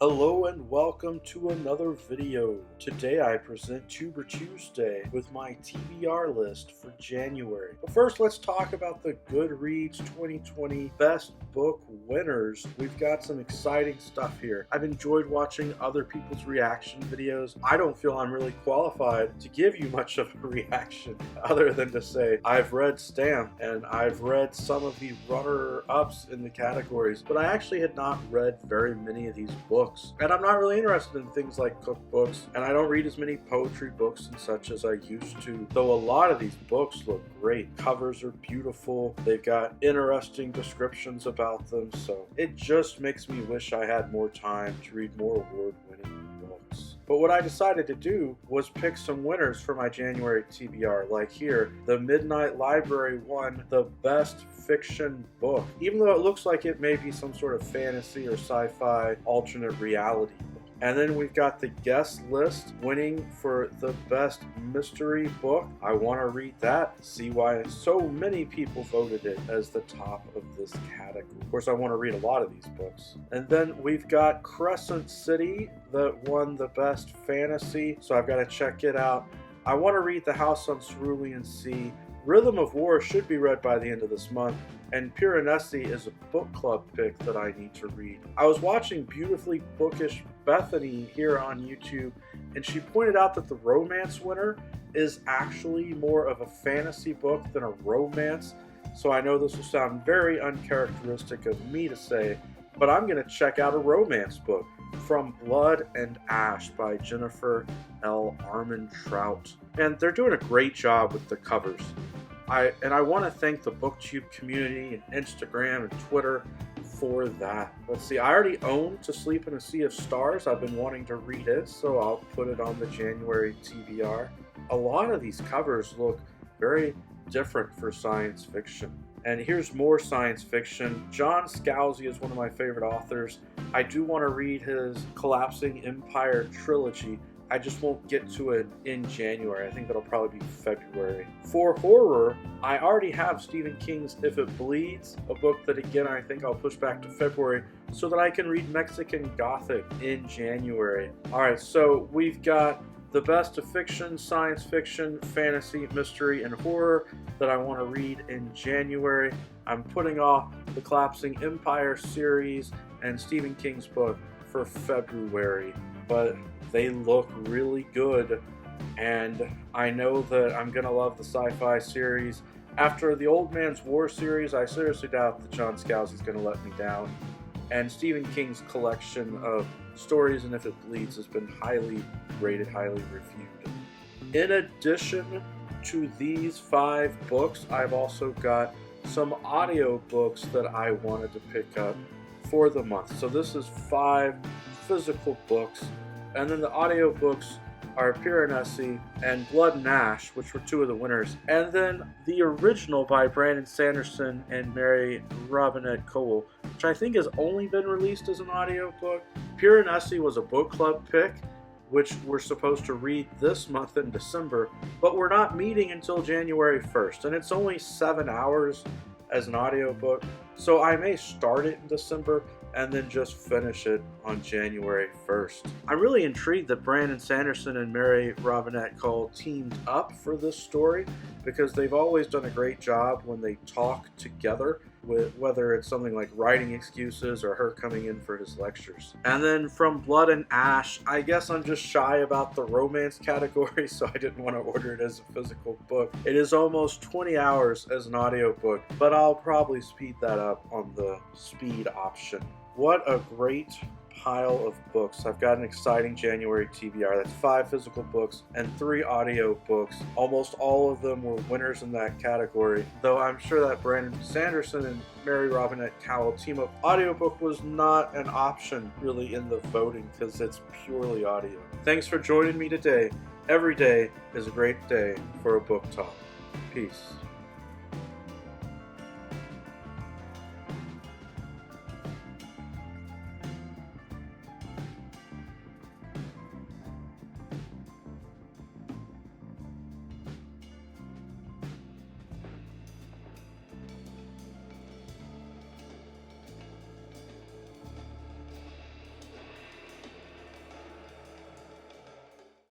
Hello and welcome to another video. Today I present Tuber Tuesday with my TBR list for January. But first let's talk about the Goodreads 2020 Best Book winners. We've got some exciting stuff here. I've enjoyed watching other people's reaction videos. I don't feel I'm really qualified to give you much of a reaction other than to say I've read Stamp and I've read some of the runner-ups in the categories, but I actually had not read very many of these books. And I'm not really interested in things like cookbooks, and I don't read as many poetry books and such as I used to, though a lot of these books look great. Covers are beautiful, they've got interesting descriptions about them, so it just makes me wish I had more time to read more award-winning books. But what I decided to do was pick some winners for my January TBR. Like here, the Midnight Library won the best fiction book, even though it looks like it may be some sort of fantasy or sci-fi alternate reality. And then we've got the guest list winning for the best mystery book. I want to read that, see why so many people voted it as the top of this category. Of course, I want to read a lot of these books. And then we've got Crescent City that won the best fantasy, so I've got to check it out. I want to read The House on Cerulean Sea. Rhythm of War should be read by the end of this month, and Piranesi is a book club pick that I need to read. I was watching Beautifully Bookish Bethany here on YouTube, and she pointed out that the romance winner is actually more of a fantasy book than a romance, so I know this will sound very uncharacteristic of me to say, but I'm going to check out a romance book, From Blood and Ash by Jennifer L. Armentrout. And they're doing a great job with the covers. I want to thank the Booktube community and Instagram and Twitter for that. Let's see, I already own To Sleep in a Sea of Stars. I've been wanting to read it, so I'll put it on the January TBR. A lot of these covers look very different for science fiction. And here's more science fiction. John Scalzi is one of my favorite authors. I do want to read his Collapsing Empire trilogy. I just won't get to it in January. I think that'll probably be February. For horror, I already have Stephen King's If It Bleeds, a book that again I think I'll push back to February so that I can read Mexican Gothic in January. Alright, so we've got the best of fiction, science fiction, fantasy, mystery, and horror that I want to read in January. I'm putting off the Collapsing Empire series and Stephen King's book for February, but they look really good, and I know that I'm going to love the sci-fi series. After the Old Man's War series, I seriously doubt that John Scalzi is going to let me down, and Stephen King's collection of stories and If It Bleeds has been highly rated, highly reviewed. In addition to these 5 books, I've also got some audio books that I wanted to pick up for the month. So this is 5 physical books, and then the audio books are Piranesi and Blood and Ash, which were 2 of the winners, and then the original by Brandon Sanderson and Mary Robinette Kowal, which I think has only been released as an audio book. Piranesi was a book club pick, which we're supposed to read this month in December, but we're not meeting until January 1st, and it's only 7 hours as an audiobook, so I may start it in December and then just finish it on January 1st. I'm really intrigued that Brandon Sanderson and Mary Robinette Kowal teamed up for this story, because they've always done a great job when they talk together, with whether it's something like writing excuses or her coming in for his lectures. And then From Blood and Ash, I guess I'm just shy about the romance category, so I didn't want to order it as a physical book. It is almost 20 hours as an audiobook, but I'll probably speed that up on the speed option. What a great pile of books. I've got an exciting January TBR. That's 5 physical books and 3 audio books. Almost all of them were winners in that category, though I'm sure that Brandon Sanderson and Mary Robinette Kowal team up audiobook was not an option really in the voting, because it's purely audio. Thanks for joining me today. Every day is a great day for a book talk. Peace.